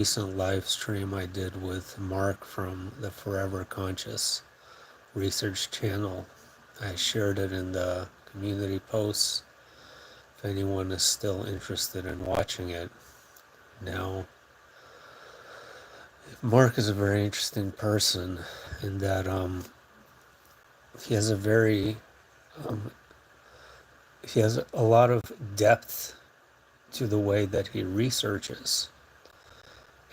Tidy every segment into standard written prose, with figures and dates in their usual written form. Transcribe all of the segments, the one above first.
recent live stream I did with Mark from the Forever Conscious Research channel. I shared it in the community posts if anyone is still interested in watching it. Now, Mark is a very interesting person in that he has a very um, he has a lot of depth to the way that he researches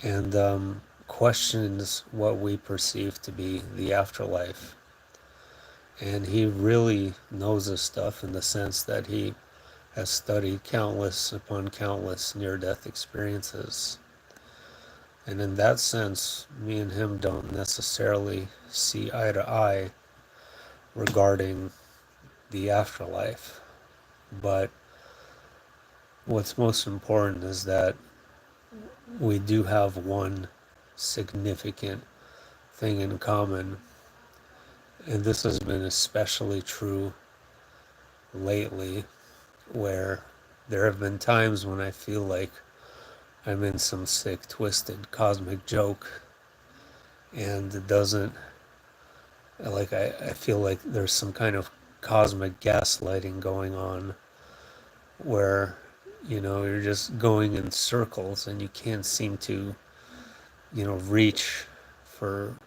and questions what we perceive to be the afterlife. And he really knows his stuff in the sense that he has studied countless upon countless near-death experiences. And in that sense, me and him don't necessarily see eye to eye regarding the afterlife. But what's most important is that we do have one significant thing in common, and this has been especially true lately, where there have been times when I feel like I'm in some sick, twisted cosmic joke, and it doesn't, I feel like there's some kind of cosmic gaslighting going on where, you're just going in circles and you can't seem to, reach for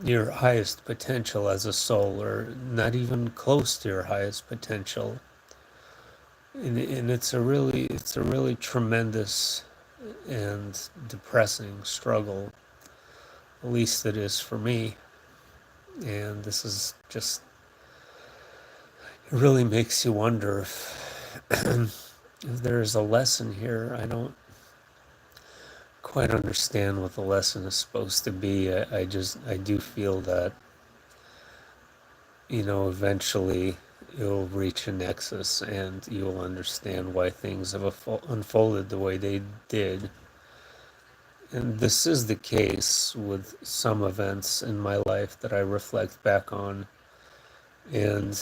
your highest potential as a soul, or not even close to your highest potential. And it's a really tremendous and depressing struggle. At least it is for me. And this is just, it really makes you wonder if there's a lesson here. I don't quite understand what the lesson is supposed to be. I do feel that, eventually you'll reach a nexus and you'll understand why things have unfolded the way they did. And this is the case with some events in my life that I reflect back on. And,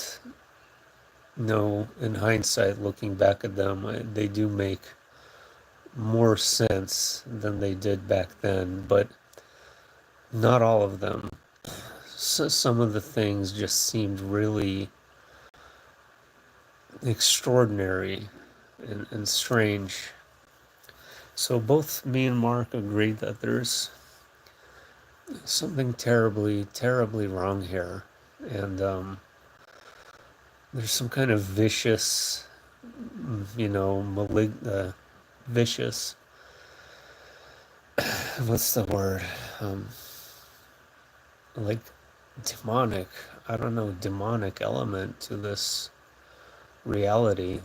in hindsight, looking back at them, they do make more sense than they did back then, but not all of them. So some of the things just seemed really extraordinary and strange. So both me and Mark agreed that there's something terribly, terribly wrong here. And there's some kind of vicious, vicious, what's the word? Um, like demonic, I don't know, demonic element to this reality.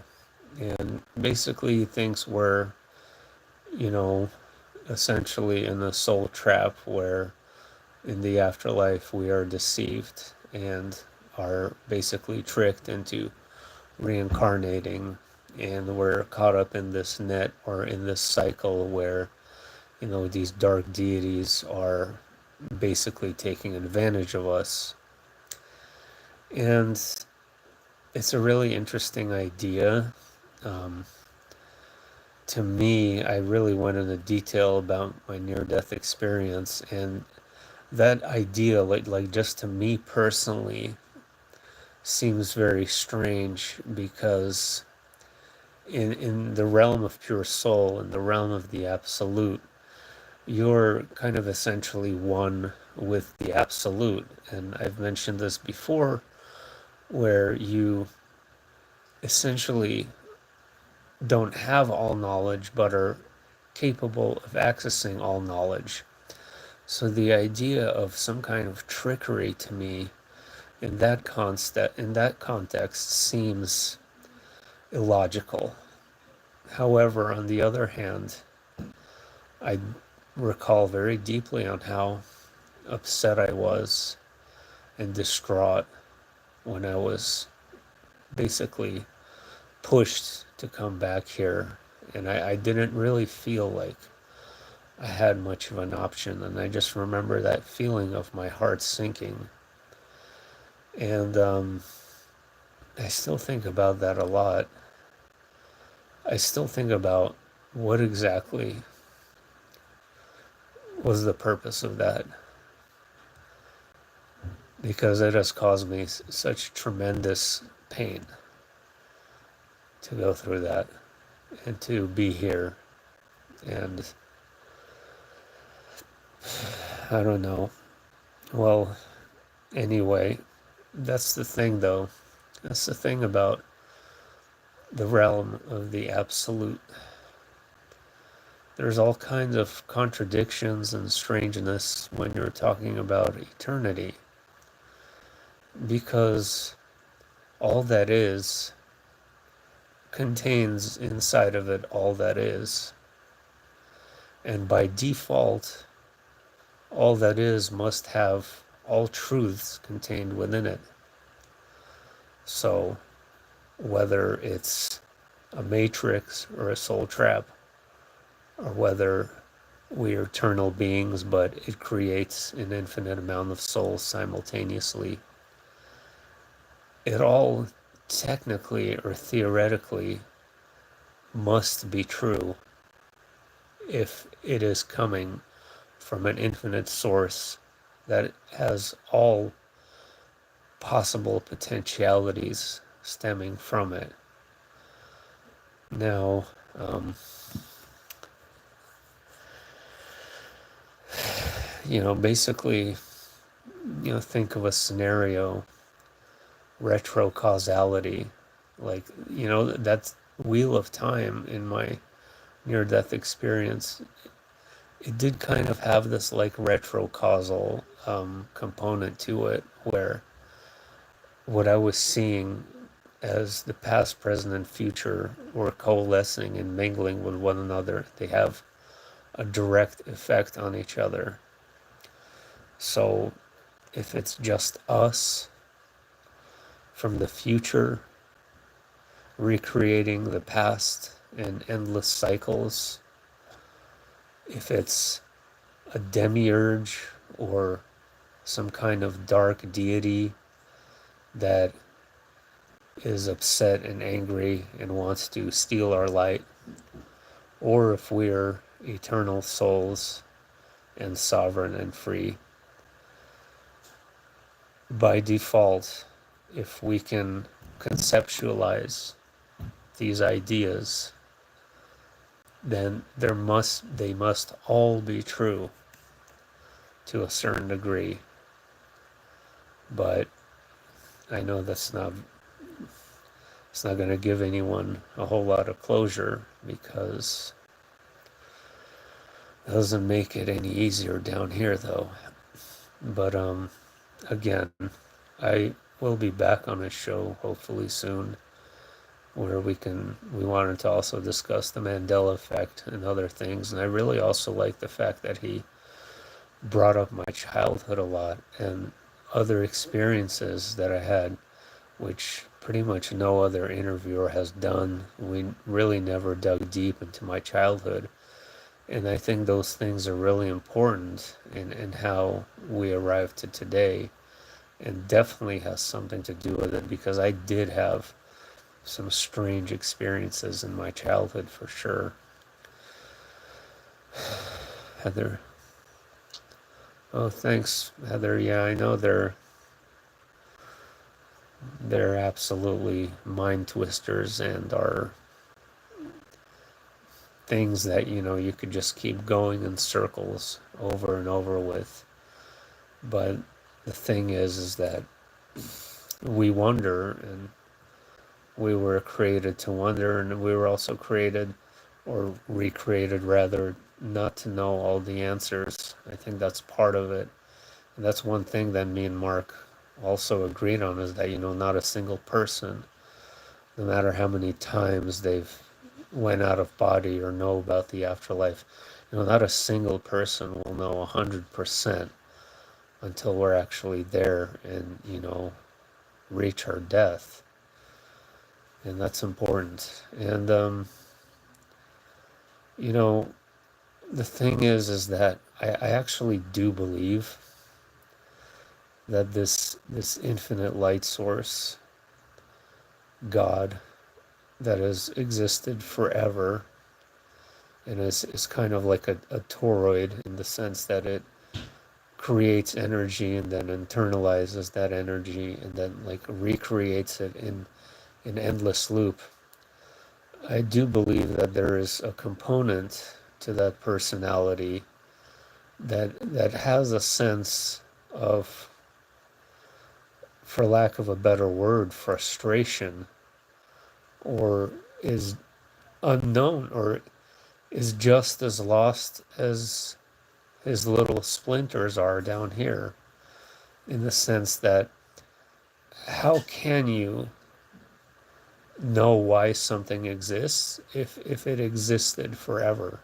And basically things were, you know, essentially in a soul trap where in the afterlife we are deceived and are basically tricked into reincarnating, and we're caught up in this net or in this cycle where, these dark deities are basically taking advantage of us. And it's a really interesting idea. Um, to me, I really went into detail about my near-death experience, and that idea, like just to me personally, seems very strange because in the realm of pure soul, in the realm of the absolute, you're kind of essentially one with the absolute. And I've mentioned this before, where you essentially don't have all knowledge but are capable of accessing all knowledge. So the idea of some kind of trickery to me in that context seems illogical. However, on the other hand, I recall very deeply on how upset I was and distraught when I was basically pushed to come back here. And I didn't really feel like I had much of an option. And I just remember that feeling of my heart sinking. And I still think about that a lot. I still think about what exactly was the purpose of that, because it has caused me such tremendous pain to go through that and to be here. And I don't know. Well, anyway, that's the thing, though. That's the thing about the realm of the absolute. There's all kinds of contradictions and strangeness when you're talking about eternity, because all that is contains inside of it all that is. And by default, all that is must have all truths contained within it. So, whether it's a matrix or a soul trap, or whether we are eternal beings but it creates an infinite amount of souls simultaneously, it all technically or theoretically must be true if it is coming from an infinite source that has all possible potentialities stemming from it. Now, basically, think of a scenario, retro causality, like, that's Wheel of Time in my near-death experience. It did kind of have this like retro causal component to it, where what I was seeing as the past, present, and future were coalescing and mingling with one another. They have a direct effect on each other. So if it's just us from the future recreating the past in endless cycles, if it's a demiurge or some kind of dark deity that is upset and angry and wants to steal our light, or if we're eternal souls and sovereign and free. By default, if we can conceptualize these ideas, then they must all be true to a certain degree. But I know it's not going to give anyone a whole lot of closure, because it doesn't make it any easier down here, though. But again, I will be back on a show hopefully soon, where we wanted to also discuss the Mandela effect and other things. And I really also like the fact that he brought up my childhood a lot and other experiences that I had, which pretty much no other interviewer has done. We really never dug deep into my childhood. And I think those things are really important in how we arrived to today, and definitely has something to do with it, because I did have some strange experiences in my childhood for sure. Heather. Oh, thanks, Heather. Yeah, I know they're absolutely mind twisters and are things that, you could just keep going in circles over and over with. But the thing is that we wonder, and we were created to wonder, and we were also created, or recreated rather, not to know all the answers. I think that's part of it. And that's one thing that me and Mark also agreed on, is that, not a single person, no matter how many times they've went out of body or know about the afterlife, not a single person will know 100% until we're actually there and, reach our death. And that's important. And, the thing is that I actually do believe that this infinite light source, God, that has existed forever and is kind of like a toroid in the sense that it creates energy and then internalizes that energy and then like recreates it in an endless loop. I do believe that there is a component to that personality that has a sense of, for lack of a better word, frustration, or is unknown, or is just as lost as his little splinters are down here, in the sense that how can you know why something exists if it existed forever?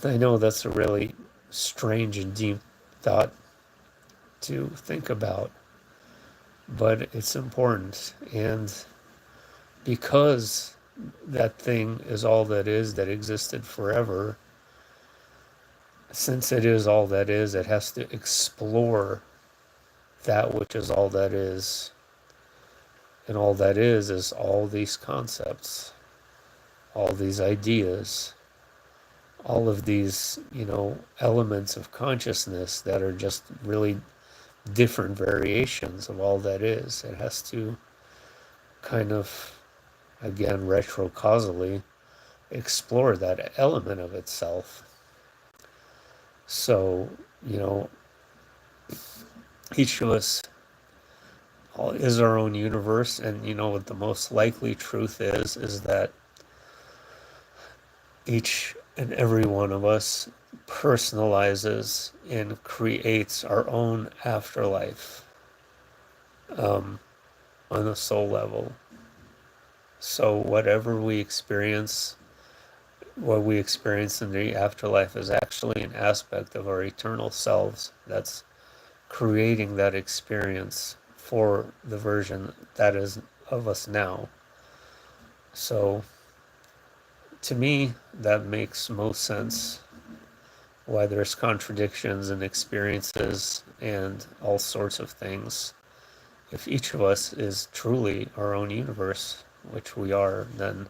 I know that's a really strange and deep thought to think about, but it's important. And because that thing is all that is, that existed forever, since it is all that is, it has to explore that which is all that is. And all that is all these concepts, all these ideas, all of these, elements of consciousness that are just really different variations of all that is. It has to kind of, again, retrocausally explore that element of itself. So, each of us is our own universe, and what the most likely truth is that each and every one of us personalizes and creates our own afterlife, on a soul level. So whatever we experience, what we experience in the afterlife is actually an aspect of our eternal selves that's creating that experience for the version that is of us now. So to me, that makes most sense. Why there's contradictions and experiences and all sorts of things. If each of us is truly our own universe, which we are, then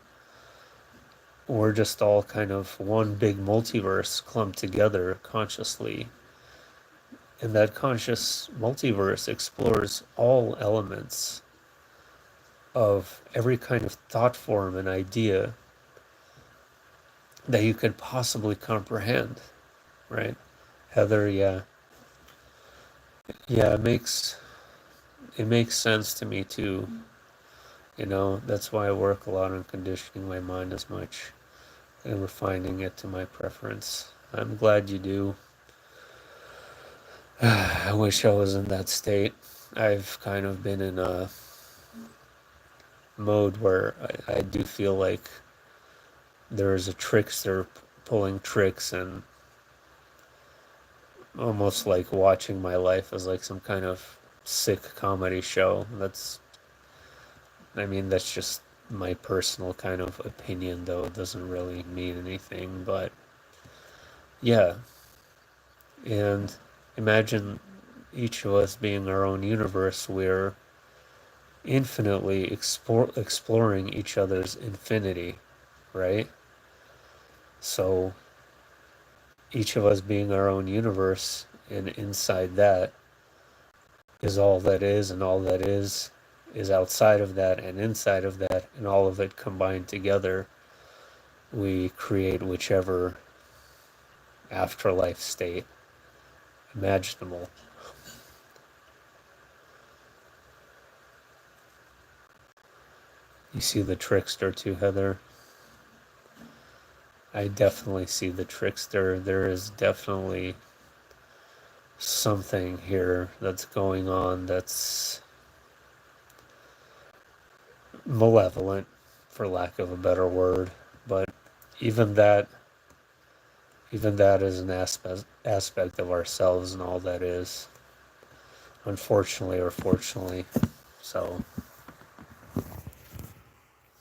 we're just all kind of one big multiverse clumped together consciously. And that conscious multiverse explores all elements of every kind of thought form and idea that you could possibly comprehend, right? Heather, yeah. Yeah, it makes sense to me too. That's why I work a lot on conditioning my mind as much and refining it to my preference. I'm glad you do. I wish I was in that state. I've kind of been in a mode where I do feel like there's a trickster pulling tricks, and almost like watching my life as like some kind of sick comedy show. That's just my personal kind of opinion, though it doesn't really mean anything. But yeah, and imagine each of us being our own universe. We're infinitely exploring each other's infinity, right? So each of us being our own universe, and inside that is all that is, and all that is outside of that and inside of that, and all of it combined together, we create whichever afterlife state imaginable. You see the trickster too, Heather? I definitely see the trickster. There is definitely something here that's going on that's malevolent, for lack of a better word. But even that even that is an aspect of ourselves and all that is, unfortunately or fortunately. So